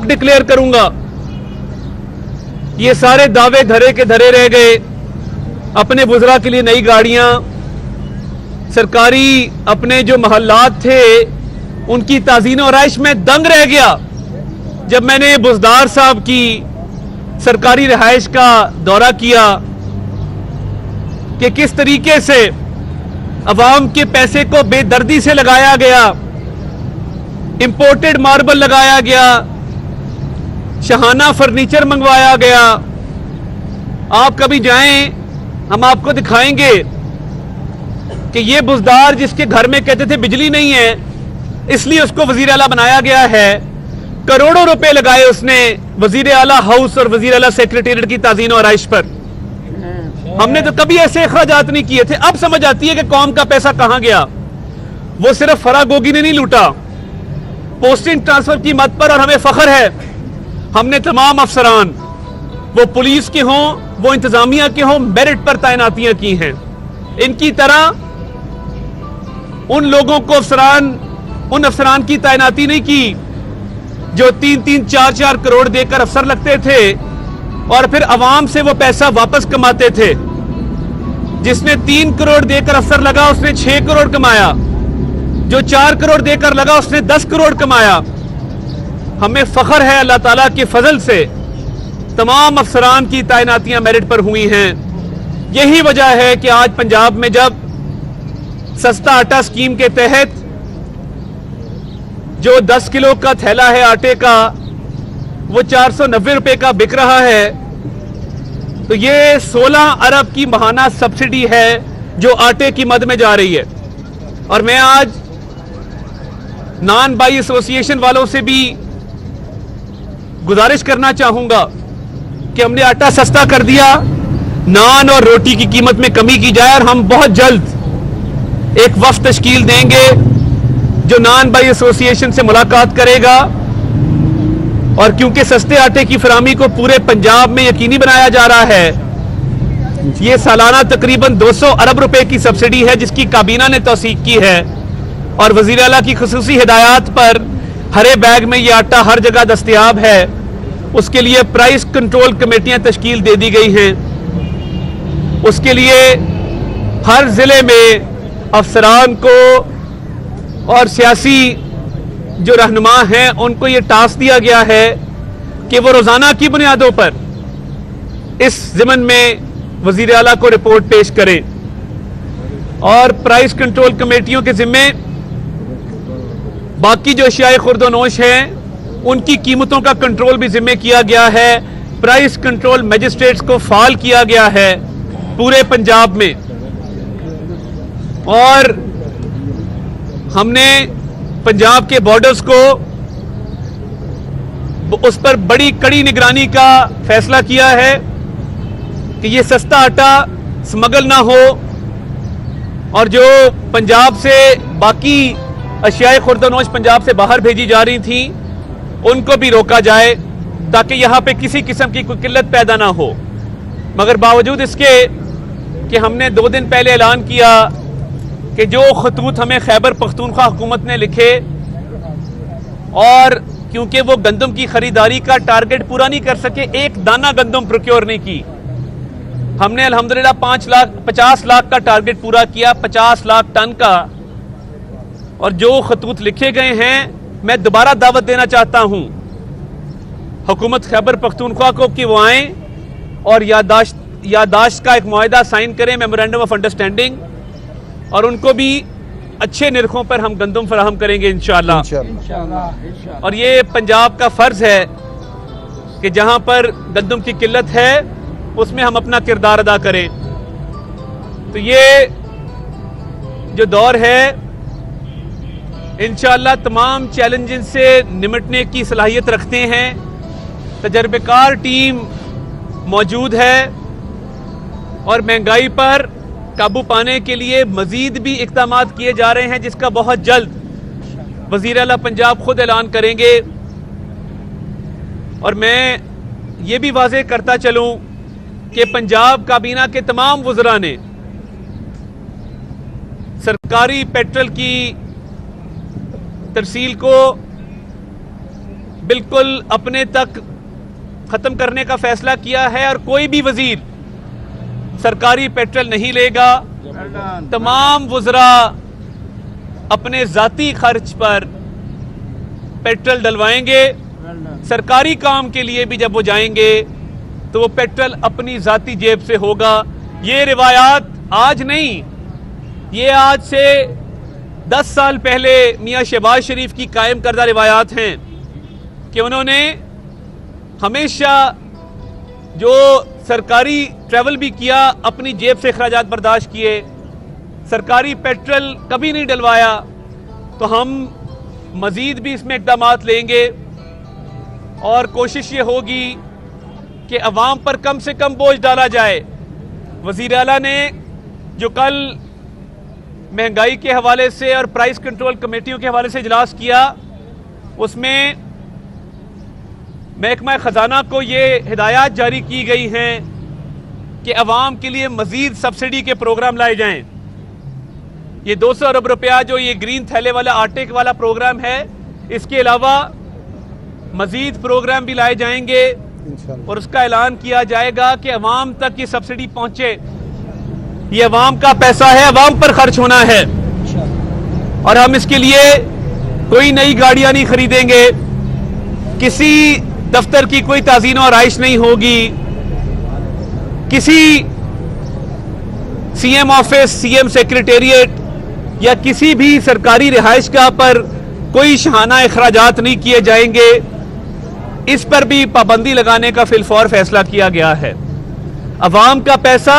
Declare करूंगा। ये सारे दावे धरे के धरे रह गए। अपने बुजुर्ग के लिए नई गाड़ियां, सरकारी अपने जो महल्लात थे उनकी ताज़ीन और आइश में दंग रह गया जब मैंने बुज़दार साहब की सरकारी रिहाइश का दौरा किया कि किस तरीके से अवाम के पैसे को बेदर्दी से लगाया गया, इंपोर्टेड मार्बल लगाया गया, शहाना फर्नीचर मंगवाया गया। आप कभी जाएं, हम आपको दिखाएंगे कि ये बुज़दार जिसके घर में कहते थे बिजली नहीं है, इसलिए उसको वजीर आला बनाया गया है। करोड़ों रुपए लगाए उसने वजीर आला हाउस और वजीर आला सेक्रेटेरिएट की ताज़ीन और आइश पर। हमने तो कभी ऐसे अखराजात नहीं किए थे। अब समझ आती है कि कौम का पैसा कहां गया। वो सिर्फ फराग गोगी ने नहीं लूटा, पोस्टिंग ट्रांसफर की मत पर, और हमें फख्र है हमने तमाम अफसरान, वो पुलिस के हों, वो इंतजामिया के हों, मेरिट पर तैनातियां की हैं। इनकी तरह उन लोगों को उन अफसरान की तैनाती नहीं की जो 3-3, 4-4 करोड़ देकर अफसर लगते थे और फिर अवाम से वो पैसा वापस कमाते थे। जिसने 3 करोड़ देकर अफसर लगा उसने 6 करोड़ कमाया, जो 4 करोड़ देकर लगा उसने 10 करोड़ कमाया। हमें फख्र है अल्लाह ताला के फजल से तमाम अफसरान की तैनातियां मेरिट पर हुई हैं। यही वजह है कि आज पंजाब में जब सस्ता आटा स्कीम के तहत जो 10 किलो का थैला है आटे का वो 490 रुपए का बिक रहा है, तो ये 16 अरब की माहाना सब्सिडी है जो आटे की मद में जा रही है। और मैं आज नान बाई एसोसिएशन वालों से भी गुजारिश करना चाहूंगा कि हमने आटा सस्ता कर दिया, नान और रोटी की कीमत में कमी की जाए, और हम बहुत जल्द एक वफ्द तश्कील देंगे जो नान बाई एसोसिएशन से मुलाकात करेगा। और क्योंकि सस्ते आटे की फरामी को पूरे पंजाब में यकीनी बनाया जा रहा है, ये सालाना तकरीबन 200 अरब रुपए की सब्सिडी है जिसकी काबीना ने तौसीक की है, और वजीर आला की खुसूसी हिदायत पर हरे बैग में ये आटा हर जगह दस्तयाब है। उसके लिए प्राइस कंट्रोल कमेटियां तश्कील दे दी गई हैं। उसके लिए हर जिले में अफसरान को और सियासी जो रहनुमा हैं उनको ये टास्क दिया गया है कि वो रोजाना की बुनियादों पर इस ज़िमन में वजीर आला को रिपोर्ट पेश करें। और प्राइस कंट्रोल कमेटियों के जिम्मे बाकी जो अशियाए खुर्दोनोश हैं उनकी कीमतों का कंट्रोल भी जिम्मे किया गया है। प्राइस कंट्रोल मजिस्ट्रेट्स को फाल किया गया है पूरे पंजाब में, और हमने पंजाब के बॉर्डर्स को उस पर बड़ी कड़ी निगरानी का फैसला किया है कि ये सस्ता आटा स्मगल ना हो, और जो पंजाब से बाकी अशियाए खुर्दोनोश पंजाब से बाहर भेजी जा रही थी उनको भी रोका जाए ताकि यहां पे किसी किस्म की कोई किल्लत पैदा ना हो। मगर बावजूद इसके कि हमने 2 दिन पहले ऐलान किया कि जो खतूत हमें खैबर पख्तूनख्वा हुकूमत ने लिखे, और क्योंकि वो गंदम की खरीदारी का टारगेट पूरा नहीं कर सके, एक दाना गंदम प्रोक्योर नहीं की, हमने अल्हम्दुलिल्लाह 50 लाख का टारगेट पूरा किया, 50 लाख टन का। और जो खतूत लिखे गए हैं, मैं दोबारा दावत देना चाहता हूं हुकूमत खैबर पख्तूनख्वा को कि वो आए और यादाश्त का एक मुआहदा साइन करें, मेमोरेंडम ऑफ अंडरस्टैंडिंग, और उनको भी अच्छे निरखों पर हम गंदम फराहम करेंगे इंशाअल्लाह। और ये पंजाब का फर्ज है कि जहां पर गंदम की किल्लत है उसमें हम अपना किरदार अदा करें। तो ये जो दौर है इंशाअल्लाह तमाम चैलेंजेस से निपटने की सलाहियत रखते हैं। तजर्बेकार टीम मौजूद है और महंगाई पर काबू पाने के लिए मजीद भी इक़दाम किए जा रहे हैं, जिसका बहुत जल्द वज़ीर आला पंजाब खुद ऐलान करेंगे। और मैं ये भी वाज़ेह करता चलूं कि पंजाब काबीना के तमाम वज़रा ने सरकारी पेट्रोल की तरसील को बिल्कुल अपने तक खत्म करने का फैसला किया है और कोई भी वजीर सरकारी पेट्रोल नहीं लेगा। तमाम वुज़रा अपने जाती खर्च पर पेट्रोल डलवाएंगे। सरकारी काम के लिए भी जब वो जाएंगे तो वो पेट्रोल अपनी जाती जेब से होगा। ये रिवायात आज नहीं, ये आज से 10 साल पहले मियाँ शहबाज शरीफ की कायम करदा रिवायात हैं कि उन्होंने हमेशा जो सरकारी ट्रैवल भी किया अपनी जेब से अखराजात बर्दाश्त किए, सरकारी पेट्रोल कभी नहीं डलवाया। तो हम मजीद भी इसमें इक़दामात लेंगे और कोशिश ये होगी कि अवाम पर कम से कम बोझ डाला जाए। वज़ीर आला ने जो कल महंगाई के हवाले से और प्राइस कंट्रोल कमेटियों के हवाले से इजलास किया, उसमें महकमा ख़जाना को ये हिदायत जारी की गई हैं कि अवाम के लिए मज़ीद सब्सिडी के प्रोग्राम लाए जाएं। ये 200 अरब रुपया जो ये ग्रीन थैले वाला आटे वाला प्रोग्राम है, इसके अलावा मज़ीद प्रोग्राम भी लाए जाएंगे और उसका ऐलान किया जाएगा कि अवाम तक ये सब्सिडी पहुंचे। ये अवाम का पैसा है, अवाम पर खर्च होना है और हम इसके लिए कोई नई गाड़ियां नहीं खरीदेंगे, किसी दफ्तर की कोई ताज़ीन और आइश नहीं होगी, किसी सीएम ऑफिस, सीएम सेक्रेटेरिएट या किसी भी सरकारी रिहाइशगाह पर कोई शहाना अखराजात नहीं किए जाएंगे। इस पर भी पाबंदी लगाने का फिलफौर फैसला किया गया है। अवाम का पैसा,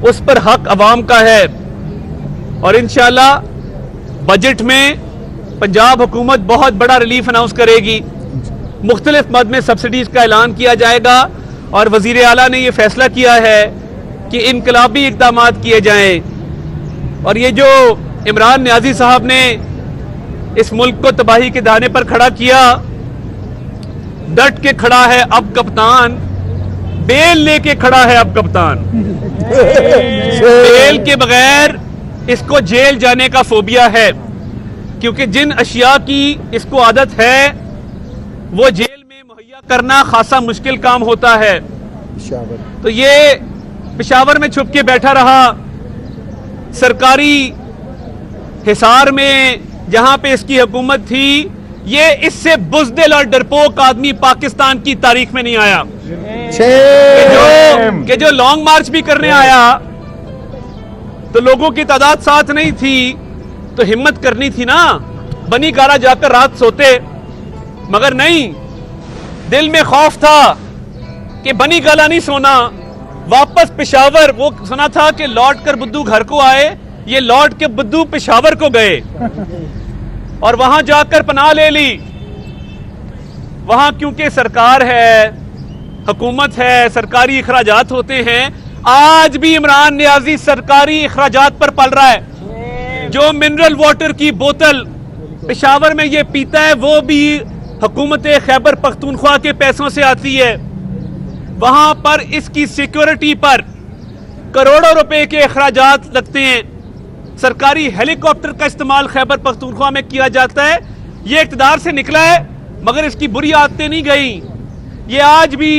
उस पर हक अवाम का है और इंशाल्लाह बजट में पंजाब हुकूमत बहुत बड़ा रिलीफ अनाउंस करेगी। मुख्तलिफ मद में सब्सिडीज का ऐलान किया जाएगा और वजीर आला ने यह फैसला किया है कि इनकलाबी इक़दामात किए जाएं। और ये जो इमरान नियाजी साहब ने इस मुल्क को तबाही के दाने पर खड़ा किया, डट के खड़ा है अब कप्तान, बेल लेके खड़ा है अब कप्तान। बेल के बगैर इसको जेल जाने का फोबिया है, क्योंकि जिन अशिया की इसको आदत है वो जेल में मुहैया करना खासा मुश्किल काम होता है। तो ये पेशावर में छुप के बैठा रहा, सरकारी हिसार में जहां पे इसकी हुकूमत थी। ये इससे बुज़दिल और डरपोक आदमी पाकिस्तान की तारीख में नहीं आया कि जो लॉन्ग मार्च भी करने आया तो लोगों की तादाद साथ नहीं थी, तो हिम्मत करनी थी ना, बनी गारा जाकर रात सोते। मगर नहीं, दिल में खौफ था कि बनी गाला नहीं सोना, वापस पेशावर। वो सुना था कि लौट कर बुद्धू घर को आए, ये लौट के बुद्धू पेशावर को गए और वहां जाकर पनाह ले ली। वहां क्योंकि सरकार है, हुकूमत है, सरकारी अखराजात होते हैं। आज भी इमरान नियाजी सरकारी अखराजात पर पल रहा है। जो मिनरल वाटर की बोतल पेशावर में ये पीता है वो भी हुकूमत खैबर पख्तूनख्वा के पैसों से आती है। वहां पर इसकी सिक्योरिटी पर करोड़ों रुपए के अखराजात लगते हैं। सरकारी हेलीकॉप्टर का इस्तेमाल खैबर पख्तूनख्वा में किया जाता है। ये इक़्तिदार से निकला है मगर इसकी बुरी आदतें नहीं गई। ये आज भी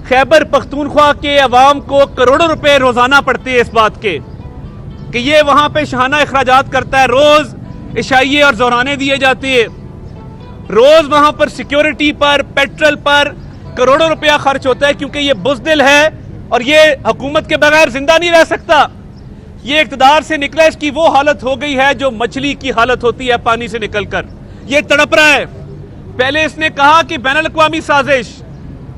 खैबर पख्तूनख्वा के अवाम को करोड़ों रुपए रोजाना पड़ते हैं इस बात के कि ये वहां पे शहाना अखराजात करता है। रोज इशाइये और जोराने दिए जाते हैं, रोज वहां पर सिक्योरिटी पर, पेट्रोल पर करोड़ों रुपया खर्च होता है, क्योंकि ये बुज़दिल है और ये हुकूमत के बगैर जिंदा नहीं रह सकता। ये इक़्तिदार से निकला, इसकी वो हालत हो गई है जो मछली की हालत होती है पानी से निकलकर। ये तड़प रहा है। पहले इसने कहा कि बैनुल अक़वामी साजिश,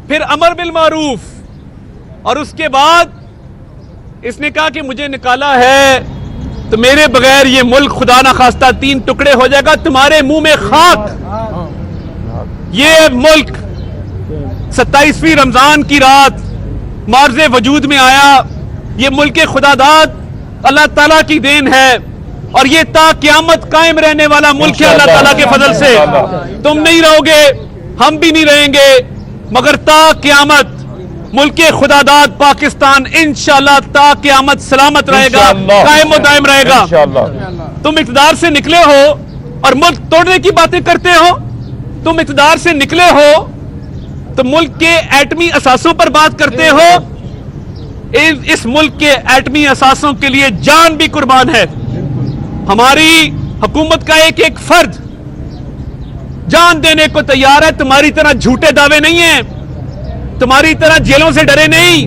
फिर अमर बिल मारूफ और उसके बाद इसने कहा कि मुझे निकाला है तो मेरे बगैर ये मुल्क खुदा ना खास्ता 3 टुकड़े हो जाएगा, तुम्हारे मुंह में खाक। ये मुल्क 27वीं रमजान की रात मार्ज़े वजूद में आया। ये मुल्क खुदादाद अल्लाह ताला की देन है और ये ता क़यामत कायम रहने वाला मुल्क है अल्लाह ताला के फजल से। तुम नहीं रहोगे, हम भी नहीं रहेंगे, मगर ता क़यामत मुल्क खुदादाद पाकिस्तान इंशाअल्लाह ता क़यामत सलामत रहेगा, कायम व दायम रहेगा। तुम इक़्तिदार से निकले हो और मुल्क तोड़ने की बातें करते हो, तुम इक़्तिदार से निकले हो तो मुल्क के एटमी असासों पर बात करते हो। इस मुल्क के एटमी असासों के लिए जान भी कुर्बान है। हमारी हुकूमत का एक एक फर्द जान देने को तैयार है। तुम्हारी तरह झूठे दावे नहीं है, तुम्हारी तरह जेलों से डरे नहीं,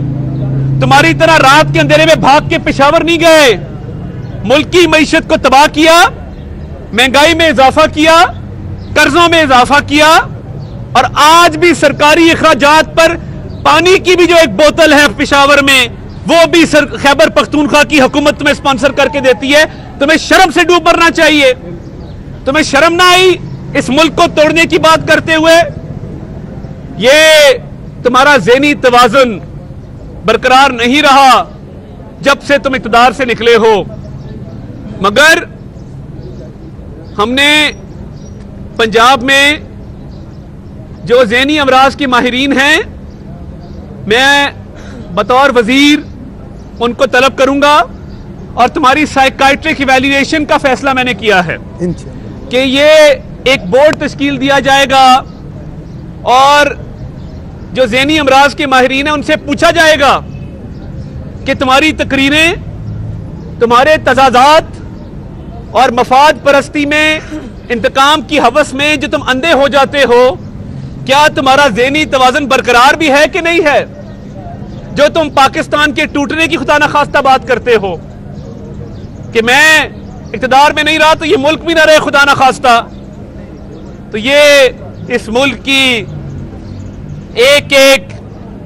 तुम्हारी तरह रात के अंधेरे में भाग के पेशावर नहीं गए। मुल्क की मईशत को तबाह किया, महंगाई में इजाफा किया, कर्जों में इजाफा किया, और आज भी सरकारी अखराजात पर पानी की भी जो एक बोतल है पेशावर में, वो भी खैबर पख्तूनख्वा की हुकूमत तुम्हें स्पॉन्सर करके देती है। तुम्हें शर्म से डूब मरना चाहिए। तुम्हें शर्म ना आई इस मुल्क को तोड़ने की बात करते हुए? ये तुम्हारा ज़हनी तवाज़ुन बरकरार नहीं रहा जब से तुम इक़्तिदार से निकले हो। मगर हमने पंजाब में जो ज़हनी अमराज के माहिरीन हैं, मैं बतौर वजीर उनको तलब करूंगा, और तुम्हारी साइकाइट्रिक इवैल्यूएशन का फैसला मैंने किया है कि ये एक बोर्ड तश्कील दिया जाएगा और जो ज़हनी अमराज के माहिरीन हैं उनसे पूछा जाएगा कि तुम्हारी तकरीरें, तुम्हारे तजाज़ात और मफाद परस्ती में, इंतकाम की हवस में जो तुम अंधे हो जाते हो, क्या तुम्हारा ज़हनी तवाज़ुन बरकरार भी है कि नहीं है? जो तुम पाकिस्तान के टूटने की खुदा न खास्ता बात करते हो कि मैं इक़्तिदार में नहीं रहा तो ये मुल्क भी ना रहे खुदा न खास्ता, तो ये इस मुल्क की एक एक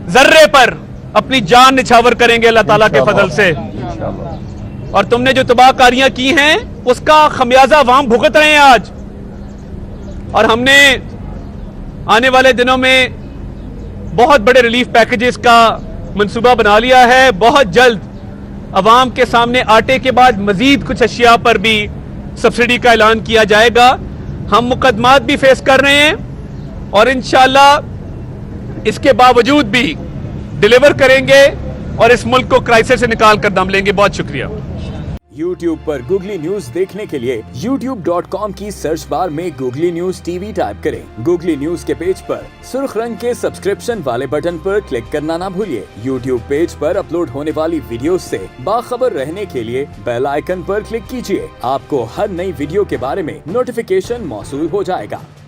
जर्रे पर अपनी जान निछावर करेंगे अल्लाह ताला के फजल से। और तुमने जो तबाहकारियां की हैं उसका खमियाजा अवाम भुगत रहे हैं आज। और हमने आने वाले दिनों में बहुत बड़े रिलीफ पैकेजेस का मंसूबा बना लिया है। बहुत जल्द अवाम के सामने आटे के बाद मजीद कुछ अशिया पर भी सब्सिडी का ऐलान किया जाएगा। हम मुकदमात भी फेस कर रहे हैं और इंशाअल्लाह इसके बावजूद भी डिलीवर करेंगे और इस मुल्क को क्राइसिस से निकाल कर दम लेंगे। बहुत शुक्रिया। YouTube पर गूगली न्यूज देखने के लिए youtube.com की सर्च बार में गूगली न्यूज टीवी टाइप करें। गूगली न्यूज के पेज पर सुर्ख रंग के सब्सक्रिप्शन वाले बटन पर क्लिक करना ना भूलिए। YouTube पेज पर अपलोड होने वाली वीडियो से बाखबर रहने के लिए बेल आइकन पर क्लिक कीजिए। आपको हर नई वीडियो के बारे में नोटिफिकेशन मौसूल हो जाएगा।